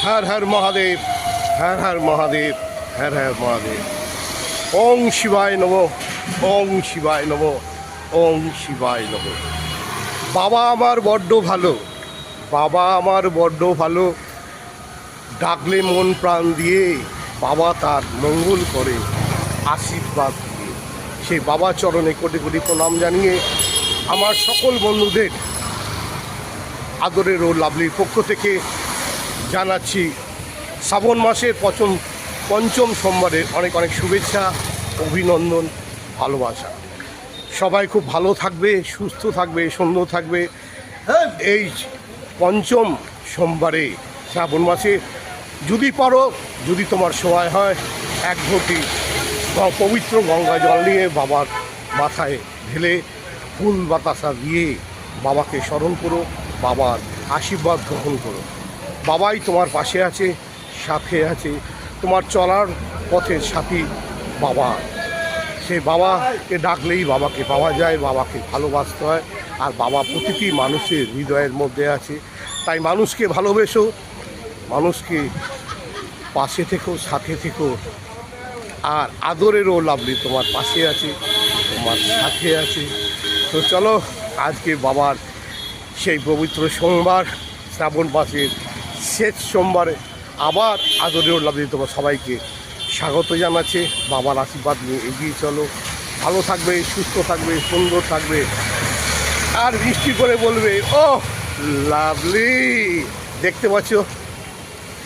হর হর মহাদেব, হর হর মহাদেব, হর হর মহাদেব। ওং শিবায় নমঃ, ওং শিবায় নমঃ, ওং শিবায় নমঃ। বাবা আমার বড্ড ভালো, বাবা আমার বড্ড ভালো। ডাকলে মন প্রাণ দিয়ে বাবা তার মঙ্গল করে আশীর্বাদ দিয়ে। সেই বাবা চরণে কোটি কোটি প্রণাম জানিয়ে আমার সকল বন্ধুদের আদরের ও লাভলির পক্ষ থেকে জানাচ্ছি শ্রাবণ মাসের পঞ্চম সোমবারের অনেক অনেক শুভেচ্ছা, অভিনন্দন, ভালোবাসা। সবাই খুব ভালো থাকবে, সুস্থ থাকবে, সুন্দর থাকবে। এই পঞ্চম সোমবারে শ্রাবণ মাসে যদি পারো, যদি তোমার সময় হয়, এক ঘটি পবিত্র গঙ্গা জল নিয়ে বাবার মাথায় ঢেলে ফুল বাতাসা দিয়ে বাবাকে স্মরণ করো, বাবার আশীর্বাদ গ্রহণ করো। বাবাই তোমার পাশে আছে, সাথে আছে, তোমার চলার পথের সাথী বাবা। সেই বাবাকে ডাকলেই বাবাকে পাওয়া যায়, বাবাকে ভালোবাসতে হয়। আর বাবা প্রতিটি মানুষের হৃদয়ের মধ্যে আছে। তাই মানুষকে ভালোবেসো, মানুষকে পাশে থেকো, সাথে থেকো। আর আদরেরও লাভলি তোমার পাশে আছে, তোমার সাথে আছে। তো চলো, আজকে বাবার সেই পবিত্র সোমবার, শ্রাবণ মাসের শেষ সোমবারে আবার আদরেরও লাভলি তোমার সবাইকে স্বাগত জানাচ্ছে। বাবার আশীর্বাদ নিয়ে এগিয়ে চলো, ভালো থাকবে, সুস্থ থাকবে, সুন্দর থাকবে। আর বৃষ্টি করে বলবে, ও লাভলি। দেখতে পাচ্ছ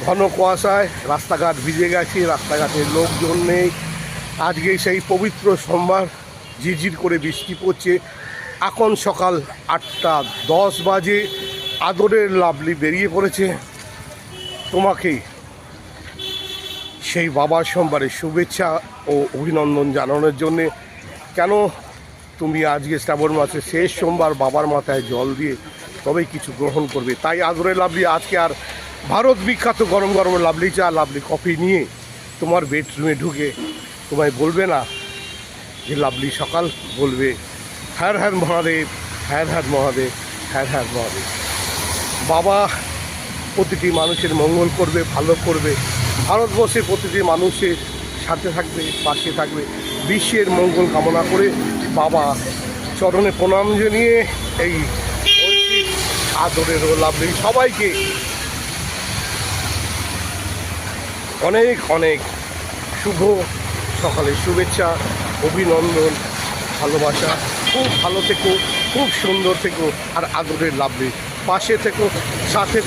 ঘন কুয়াশায় রাস্তাঘাট ভিজে গেছে, রাস্তাঘাটে লোকজন নেই। আজকে সেই পবিত্র সোমবার, ঝিরঝির করে বৃষ্টি পড়ছে। এখন সকাল 8:10 বাজে। আদরের লাভলি বেরিয়ে পড়েছে তোমাকে সেই বাবার সোমবারের শুভেচ্ছা ও অভিনন্দন জানানোর জন্যে। কেন তুমি আজকে শ্রাবণ মাসের শেষ সোমবার বাবার মাথায় জল দিয়ে তবেই কিছু গ্রহণ করবে। তাই আদরের লাভলি আজকে আর ভারত বিখ্যাত গরম গরম লাভলি চা, লাভলি কফি নিয়ে তোমার বেডরুমে ঢুকে তোমায় বলবে না যে লাভলি সকাল, বলবে হর হর মহাদেব, হর হর মহাদেব, হর হর মহাদেব। বাবা প্রতিটি মানুষের মঙ্গল করবে, ভালো করবে। ভারতবর্ষের প্রতিটি মানুষের সাথে থাকবে, পাশে থাকবে। বিশ্বের মঙ্গল কামনা করে বাবা চরণে প্রণাম জানিয়ে এই আদরের ও লাভলি সবাইকে অনেক অনেক শুভ সকালের শুভেচ্ছা, অভিনন্দন, ভালোবাসা। খুব ভালো থেকো, খুব সুন্দর থেকো। আর আদরের লাভলি পাশে থেকো, সাথে থেকো।